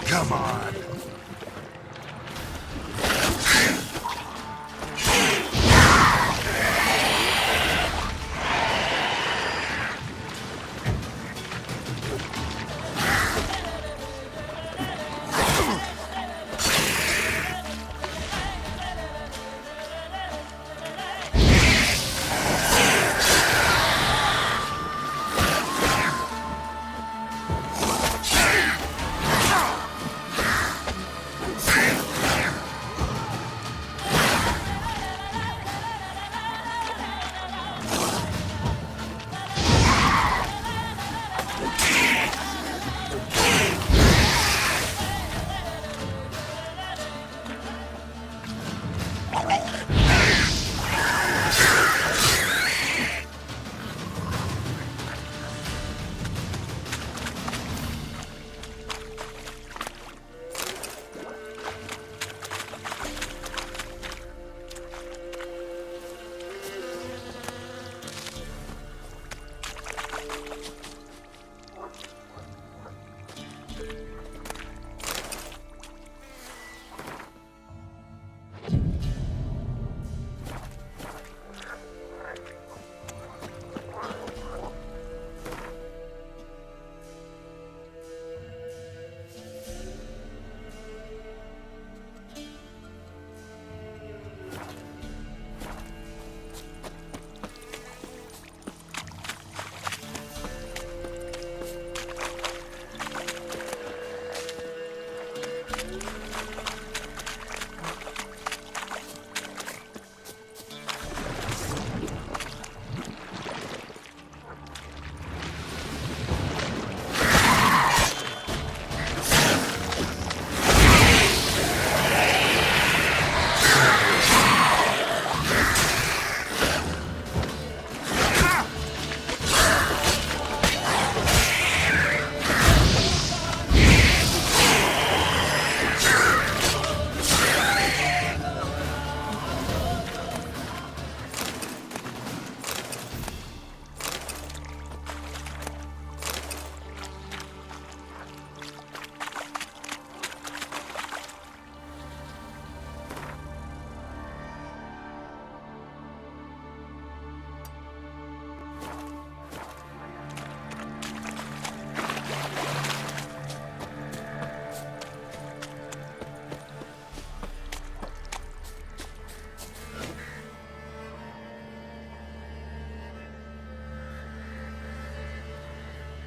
Come on.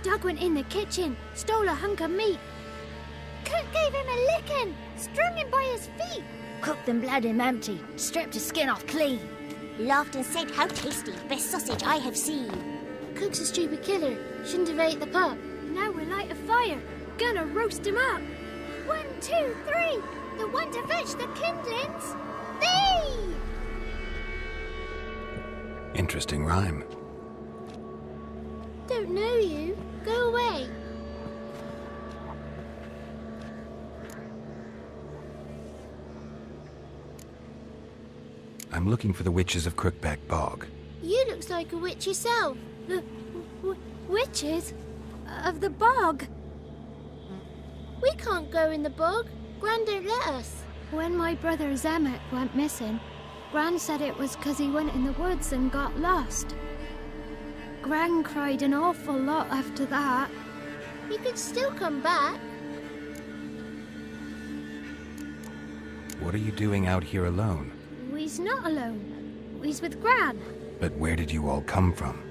Doug went in the kitchen, stole a hunk of meat. Cook gave him a licking, strung him by his feet. Cooked and bled him empty, stripped his skin off clean. Laughed and said, "How tasty, best sausage I have seen." Cook's a stupid killer, shouldn't have ate the pup. Now we'll light a fire, gonna roast him up. 1, 2, 3, the one to fetch the kindlings. Thee! Interesting rhyme. Don't know you. Go away. I'm looking for the witches of Crookback Bog. You looks like a witch yourself. The witches of the bog. We can't go in the bog. Gran don't let us. When my brother Zemet went missing, Gran said it was 'cause he went in the woods and got lost. Gran cried an awful lot after that. He could still come back. What are you doing out here alone? We's not alone. We's with Gran. But where did you all come from?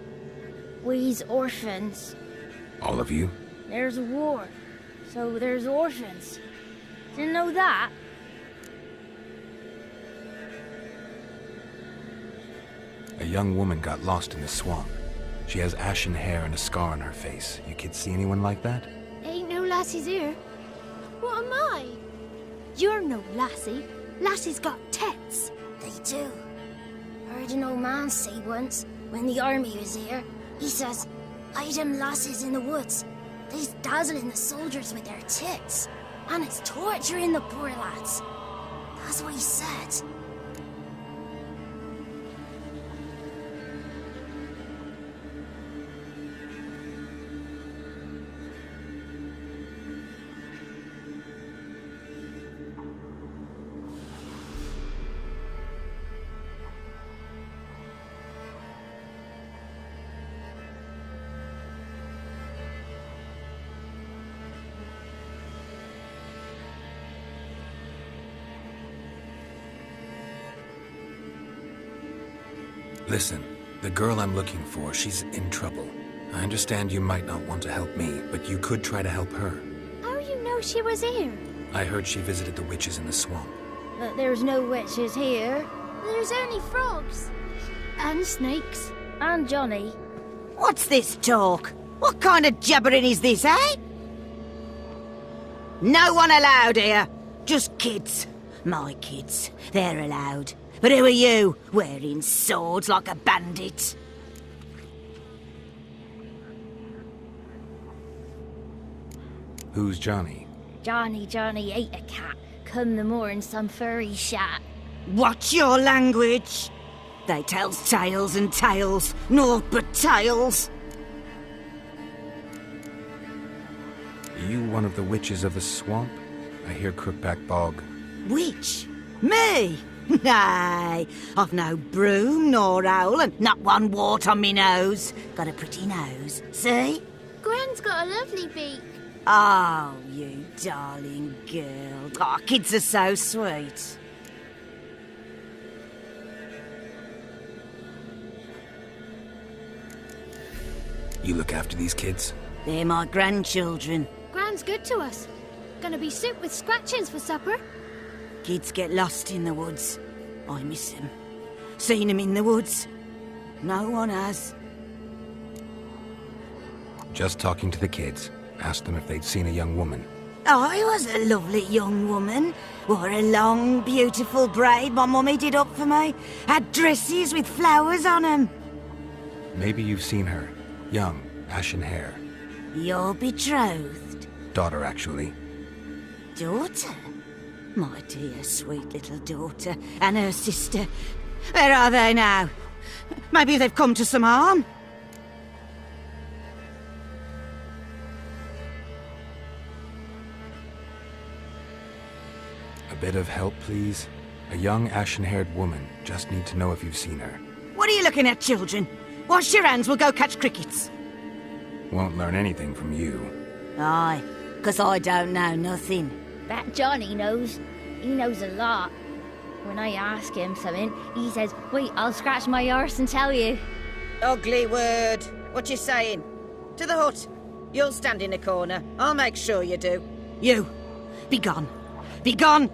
We's orphans. All of you? There's a war, so there's orphans. Didn't know that? A young woman got lost in the swamp. She has ashen hair and a scar on her face. You kids see anyone like that? Ain't no lassies here. What am I? You're no lassie. Lassie's got tits. They do. Heard an old man say once, when the army was here, he says, "I them lasses in the woods. They's dazzling the soldiers with their tits, and it's torturing the poor lads." That's what he said. Listen, the girl I'm looking for, she's in trouble. I understand you might not want to help me, but you could try to help her. How you know she was here? I heard she visited the witches in the swamp. But there's no witches here. There's only frogs. And snakes. And Johnny. What's this talk? What kind of jabbering is this, eh? No one allowed here. Just kids. My kids. They're allowed. But who are you, wearing swords like a bandit? Who's Johnny? Johnny ate a cat. Come the more in some furry shat. Watch your language. They tells tales and tales, naught but tales. Are you one of the witches of the swamp? I hear Crookback Bog. Witch? Me? Nay, I've no broom nor owl and not one wart on me nose. Got a pretty nose, see? Gran's got a lovely beak. Oh, you darling girl. Oh, kids are so sweet. You look after these kids? They're my grandchildren. Gran's good to us. Gonna be soup with scratchings for supper. Kids get lost in the woods. I miss them. Seen them in the woods. No one has. Just talking to the kids. Asked them if they'd seen a young woman. I was a lovely young woman. Wore a long, beautiful braid my mummy did up for me. Had dresses with flowers on 'em. Maybe you've seen her. Young, ashen hair. You're betrothed. Daughter, actually. Daughter? My dear, sweet little daughter. And her sister. Where are they now? Maybe they've come to some harm? A bit of help, please? A young, ashen-haired woman. Just need to know if you've seen her. What are you looking at, children? Wash your hands, we'll go catch crickets. Won't learn anything from you. Aye, 'cause I don't know nothing. That Johnny knows. He knows a lot. When I ask him something, he says, wait, I'll scratch my arse and tell you. Ugly word. What you saying? To the hut. You'll stand in a corner. I'll make sure you do. You, be gone. Be gone!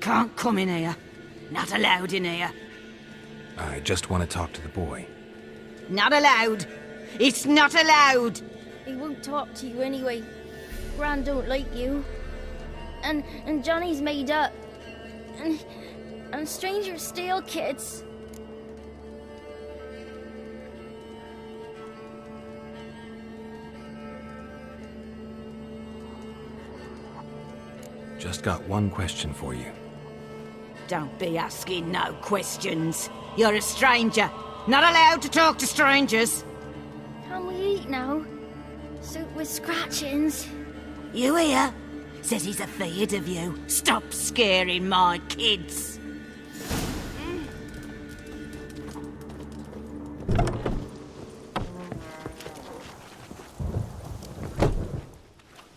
Can't come in here. Not allowed in here. I just want to talk to the boy. Not allowed. It's not allowed. He won't talk to you anyway. Gran don't like you. And Johnny's made up. And strangers steal kids. Just got one question for you. Don't be asking no questions. You're a stranger. Not allowed to talk to strangers. Can we eat now? Soup with scratchings. You hear? Says he's afeard of you. Stop scaring my kids.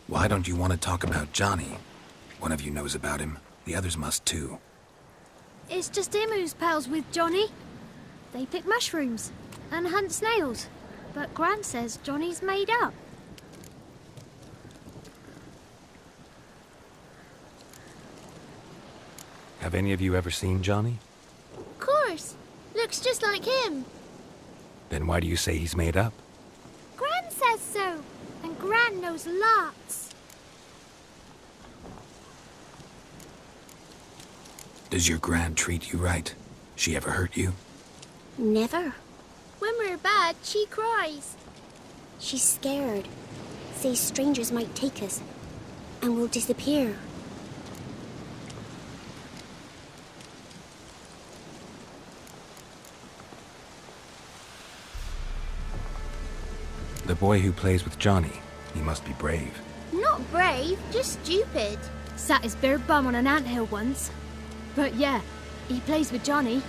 Why don't you want to talk about Johnny? One of you knows about him. The others must too. It's just him who's pals with Johnny. They pick mushrooms and hunt snails. But Gran says Johnny's made up. Have any of you ever seen Johnny? Of course. Looks just like him. Then why do you say he's made up? Gran says so. And Gran knows lots. Does your gran treat you right? She ever hurt you? Never. When we're bad, she cries. She's scared. Says strangers might take us, and we'll disappear. The boy who plays with Johnny, he must be brave. Not brave, just stupid. Sat his bare bum on an anthill once. But yeah, he plays with Johnny.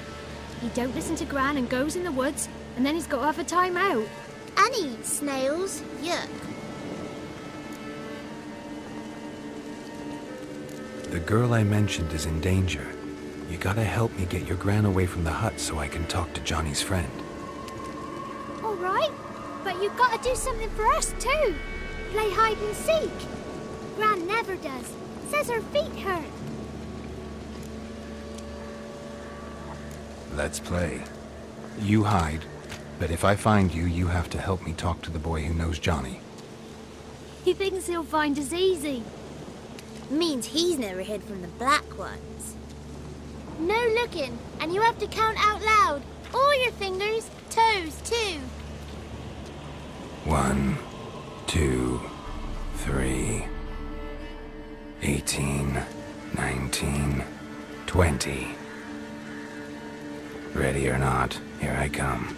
He don't listen to Gran and goes in the woods, and then he's got to have a time out. And he eats snails. Yuck. The girl I mentioned is in danger. You gotta help me get your Gran away from the hut so I can talk to Johnny's friend. All right, but you've got to do something for us too. Play hide and seek. Gran never does. Says her feet hurt. Let's play. You hide, but if I find you, you have to help me talk to the boy who knows Johnny. He thinks he'll find us easy. Means he's never hid from the black ones. No looking, and you have to count out loud. All your fingers, toes too. 1, 2, 3, 18, 19, 20. Ready or not, here I come.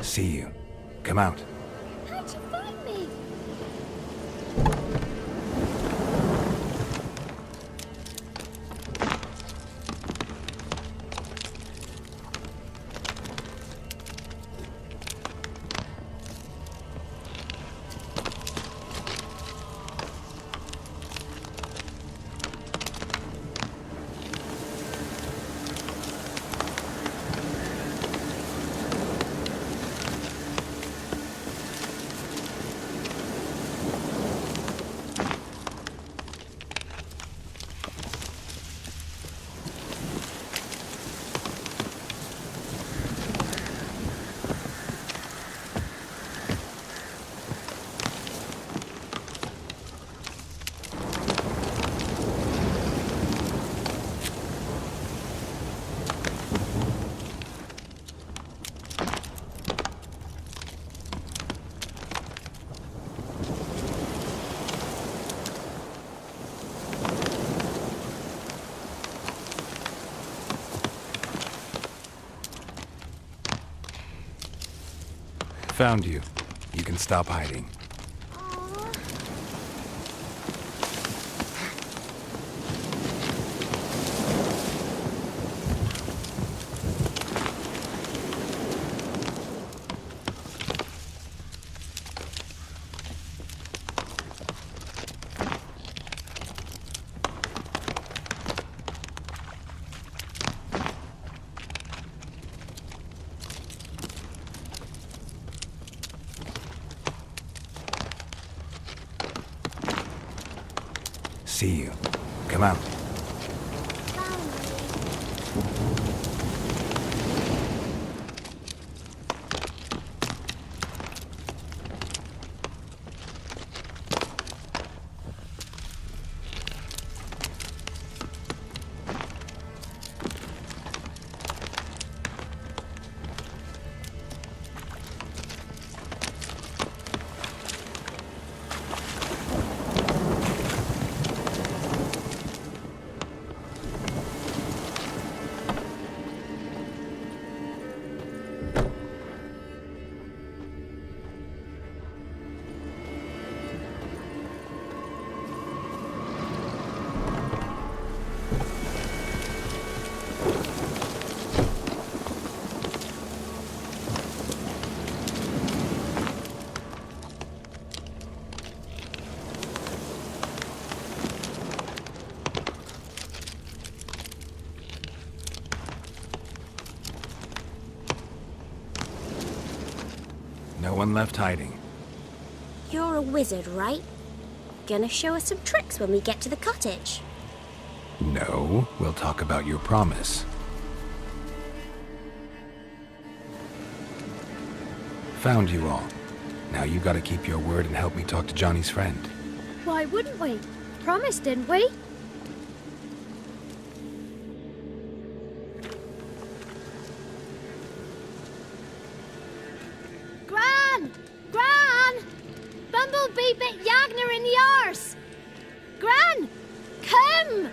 See you. Come out. How'd you find me? Found you. You can stop hiding. See you. Come out. No one left hiding. You're a wizard, right? gonna show us some tricks when we get to the cottage. No, we'll talk about your promise. Found you all. Now you gotta keep your word and help me talk to Johnny's friend. Why wouldn't we? Promised, didn't we? Gran! Gran! Bumblebee bit Yagner in the arse! Gran! Come!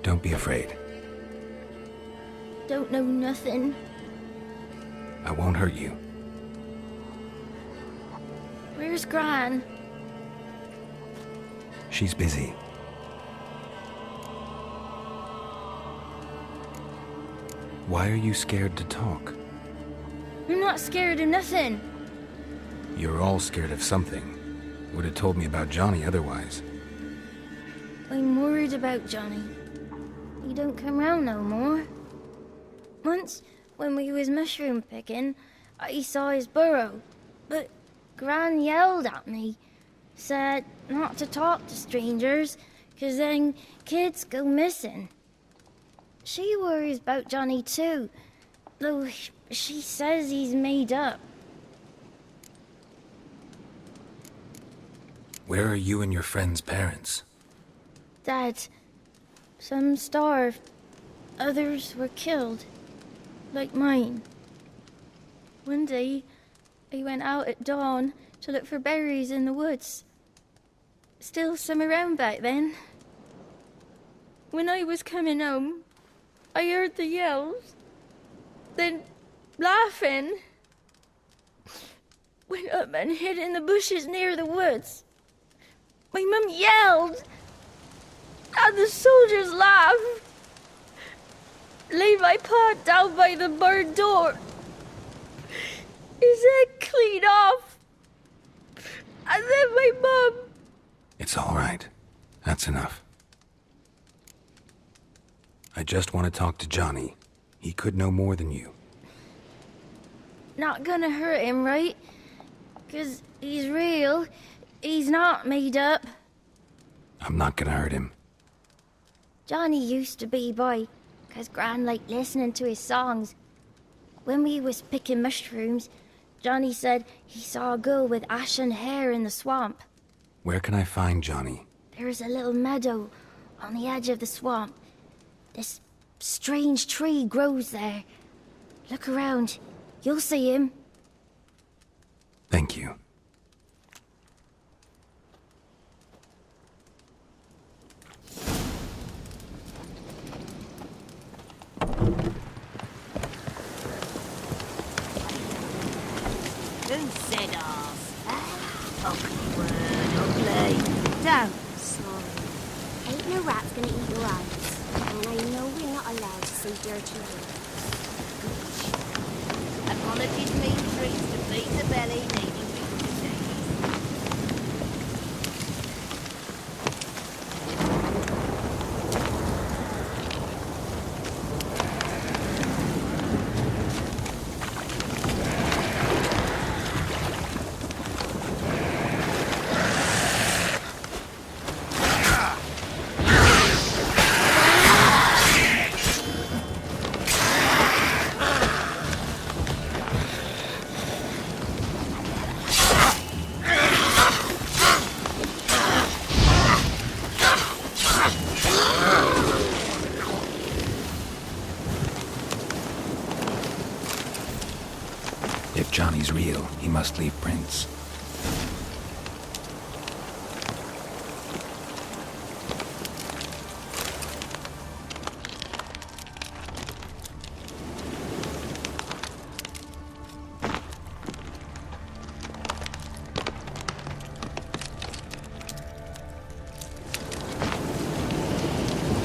Don't be afraid. Don't know nothing. I won't hurt you. Where's Gran? She's busy. Why are you scared to talk? I'm not scared of nothing. You're all scared of something. Would have told me about Johnny otherwise. I'm worried about Johnny. He don't come round no more. Once, when we was mushroom picking, I saw his burrow, but Gran yelled at me, said not to talk to strangers, 'cause then kids go missing. She worries about Johnny too, though she says he's made up. Where are you and your friend's parents? Dad, some starved, others were killed, like mine. One day, I went out at dawn to look for berries in the woods. Still some around back then. When I was coming home, I heard the yells, then laughing. Went up and hid in the bushes near the woods. My mum yelled, and the soldiers laughed. Laid my pa down by the barn door. His head clean off. And then my mum. It's all right. That's enough. I just want to talk to Johnny. He could know more than you. Not gonna hurt him, right? 'Cause he's real. He's not made up. I'm not gonna hurt him. Johnny used to be boy, 'cause Gran liked listening to his songs. When we was picking mushrooms, Johnny said he saw a girl with ashen hair in the swamp. Where can I find Johnny? There's a little meadow on the edge of the swamp. This strange tree grows there. Look around. You'll see him. Thank you. Who said ours? Ugly word, ugly. Don't. Sorry. Ain't no rat's gonna eat your eyes. And I know we're not allowed to say dirty words. Apologies mean treats to feed the belly needing disease. If Johnny's real, he must leave prints.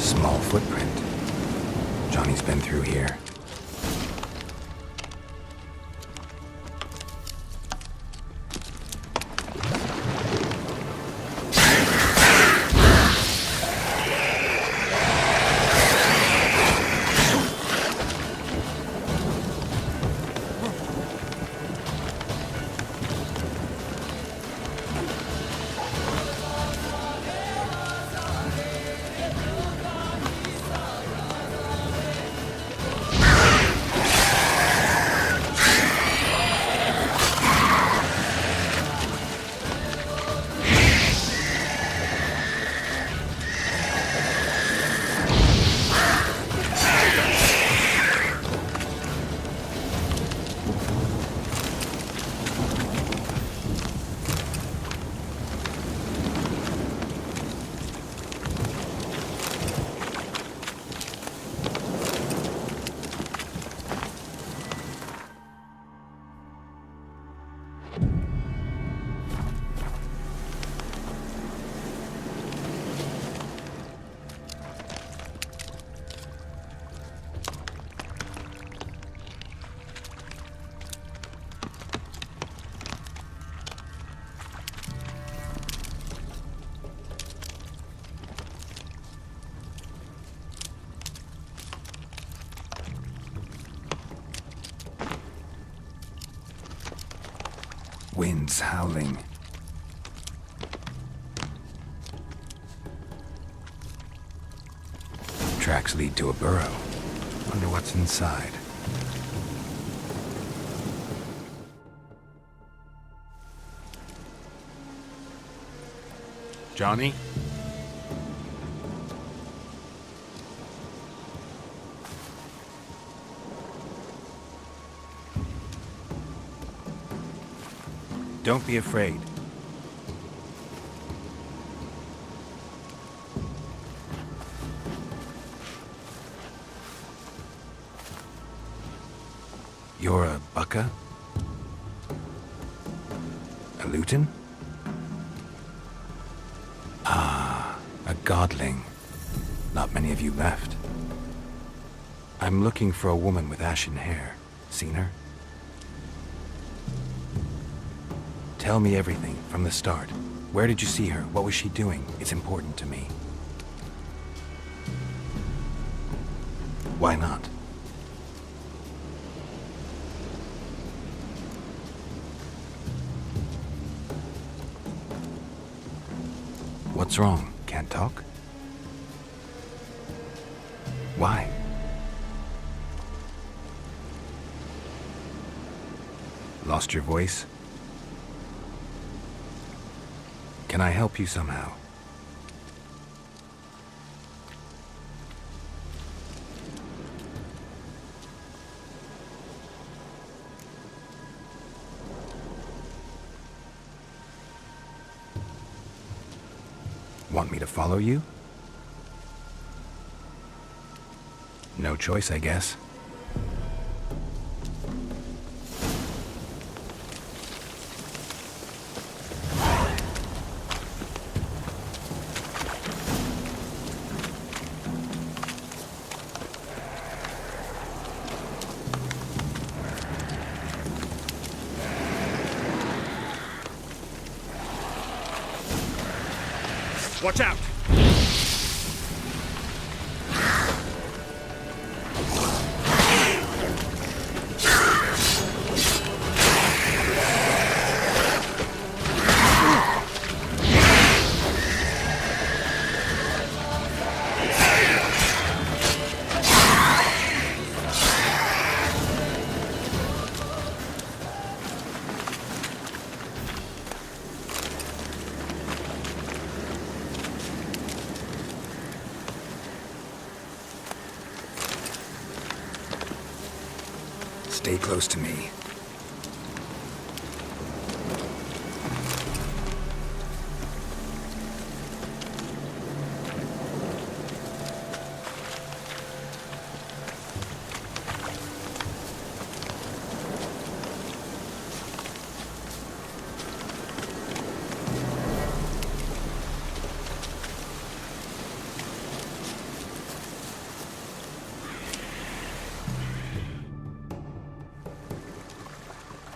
Small footprint. Johnny's been through here. woods howling. Tracks lead to a burrow. Wonder what's inside. Johnny? Don't be afraid. You're a Bucka? A Luton? Ah, a godling. Not many of you left. I'm looking for a woman with ashen hair. Seen her? Tell me everything, from the start. Where did you see her? What was she doing? It's important to me. Why not? What's wrong? Can't talk? Why? Lost your voice? Can I help you somehow? Want me to follow you? No choice, I guess. Watch out! Stay close to me.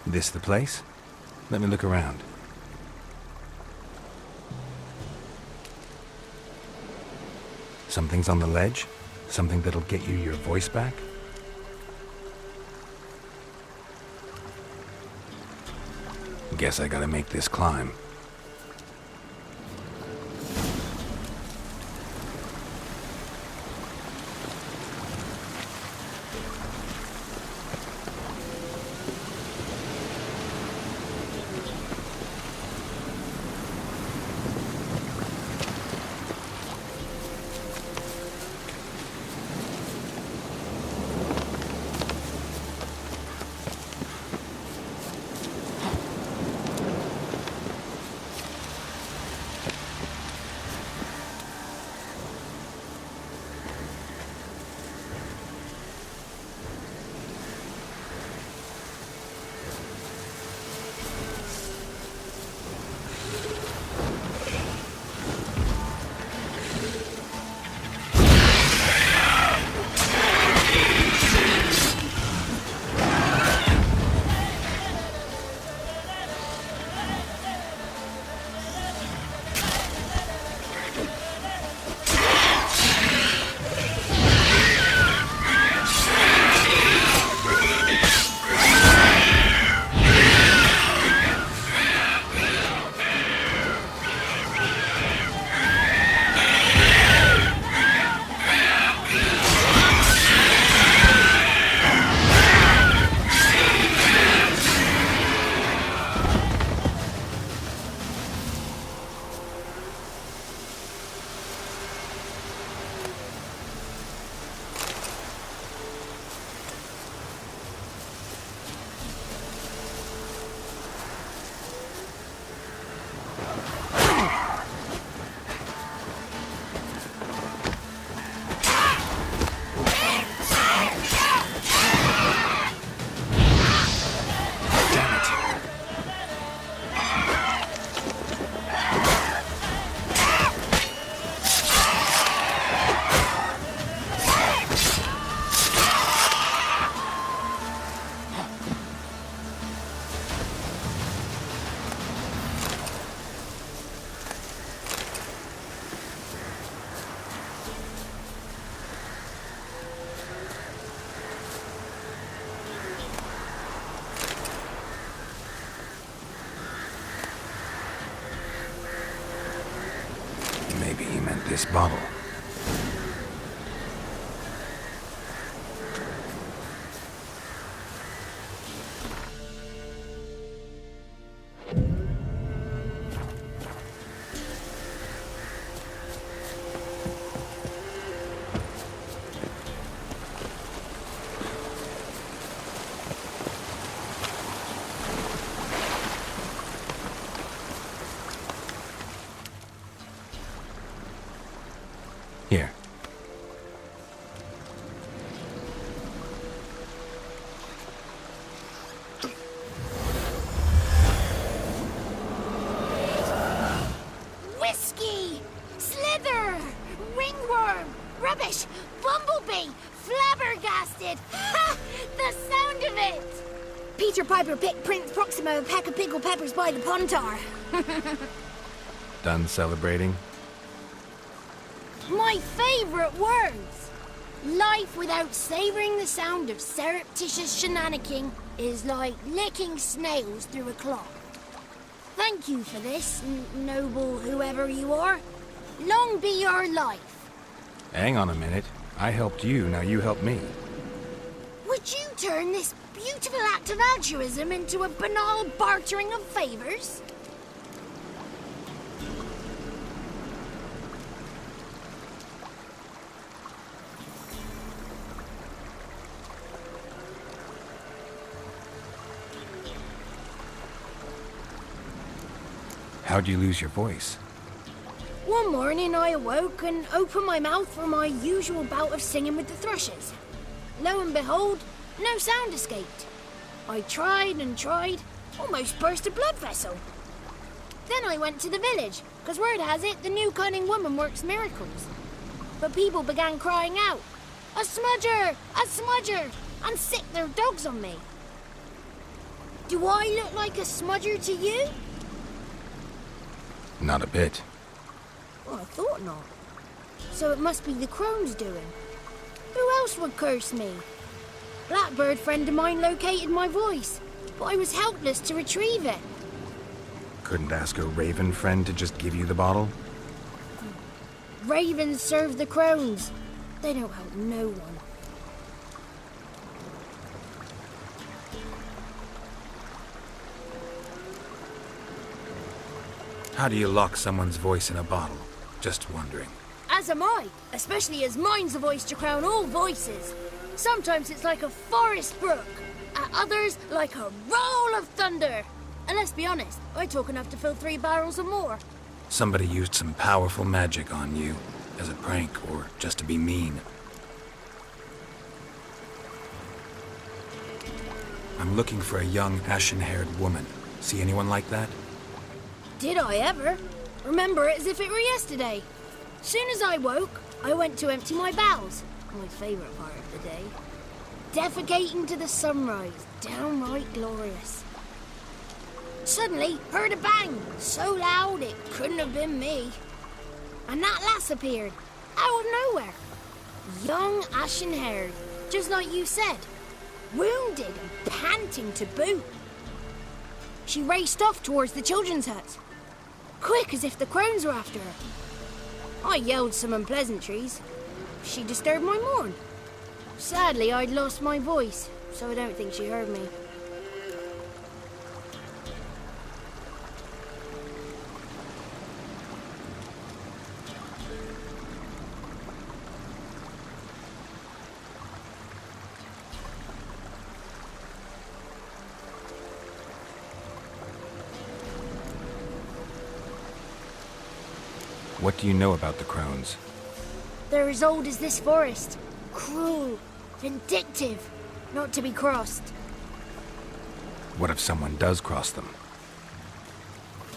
This the place? Let me look around. Something's on the ledge? Something that'll get you your voice back? Guess I gotta make this climb. Maybe he meant this bottle. Here. Whiskey! Slither! Ringworm! Rubbish! Bumblebee! Flabbergasted! Ha! The sound of it! Peter Piper picked Prince Proximo a pack of pickled peppers by the Pontar. Done celebrating? My favourite words! Life without savouring the sound of surreptitious shenanigans is like licking snails through a cloth. Thank you for this, noble whoever you are. Long be your life. Hang on a minute. I helped you, now you help me. Would you turn this beautiful act of altruism into a banal bartering of favours? How'd you lose your voice? One morning I awoke and opened my mouth for my usual bout of singing with the thrushes. Lo and behold, no sound escaped. I tried and tried, almost burst a blood vessel. Then I went to the village, because word has it the new cunning woman works miracles. But people began crying out, "A smudger! A smudger!" and sicked their dogs on me. Do I look like a smudger to you? Not a bit. Well, I thought not. So it must be the crone's doing. Who else would curse me? Blackbird friend of mine located my voice, but I was helpless to retrieve it. Couldn't ask a raven friend to just give you the bottle? Ravens serve the crones. They don't help no one. How do you lock someone's voice in a bottle? Just wondering. As am I, especially as mine's a voice to crown all voices. Sometimes it's like a forest brook, at others like a roll of thunder. And let's be honest, I talk enough to fill 3 barrels or more. Somebody used some powerful magic on you, as a prank or just to be mean. I'm looking for a young, ashen-haired woman. See anyone like that? Did I ever? Remember it as if it were yesterday. Soon as I woke, I went to empty my bowels. My favourite part of the day. Defecating to the sunrise. Downright glorious. Suddenly, heard a bang. So loud it couldn't have been me. And that lass appeared. Out of nowhere. Young, ashen-haired. Just like you said. Wounded and panting to boot. She raced off towards the children's hut. Quick as if the crones were after her. I yelled some unpleasantries. She disturbed my morn. Sadly, I'd lost my voice, so I don't think she heard me. What do you know about the crones? They're as old as this forest. Cruel, vindictive, not to be crossed. What if someone does cross them?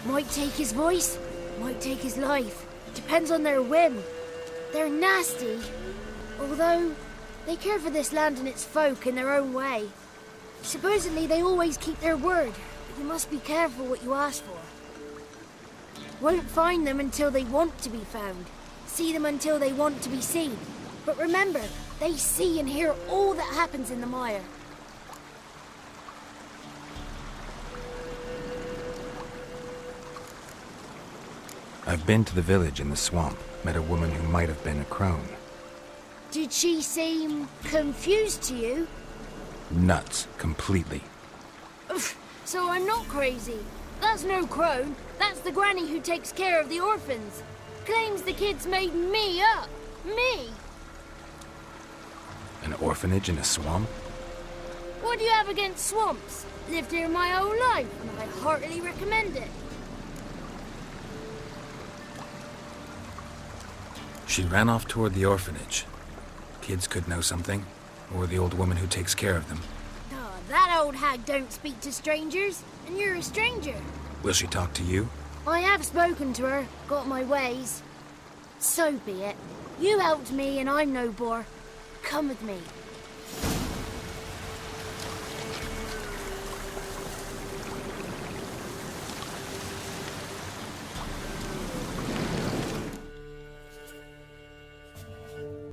Might take his voice, might take his life. Depends on their whim. They're nasty, although they care for this land and its folk in their own way. Supposedly they always keep their word, but you must be careful what you ask for. Won't find them until they want to be found. See them until they want to be seen. But remember, they see and hear all that happens in the mire. I've been to the village in the swamp, met a woman who might have been a crone. Did she seem confused to you? Nuts, completely. So I'm not crazy. That's no crone. That's the granny who takes care of the orphans. Claims the kids made me up. Me! An orphanage in a swamp? What do you have against swamps? Lived here my whole life, and I heartily recommend it. She ran off toward the orphanage. Kids could know something, or the old woman who takes care of them. Oh, that old hag don't speak to strangers, and you're a stranger. Will she talk to you? I have spoken to her, got my ways. So be it. You helped me, and I'm no bore. Come with me.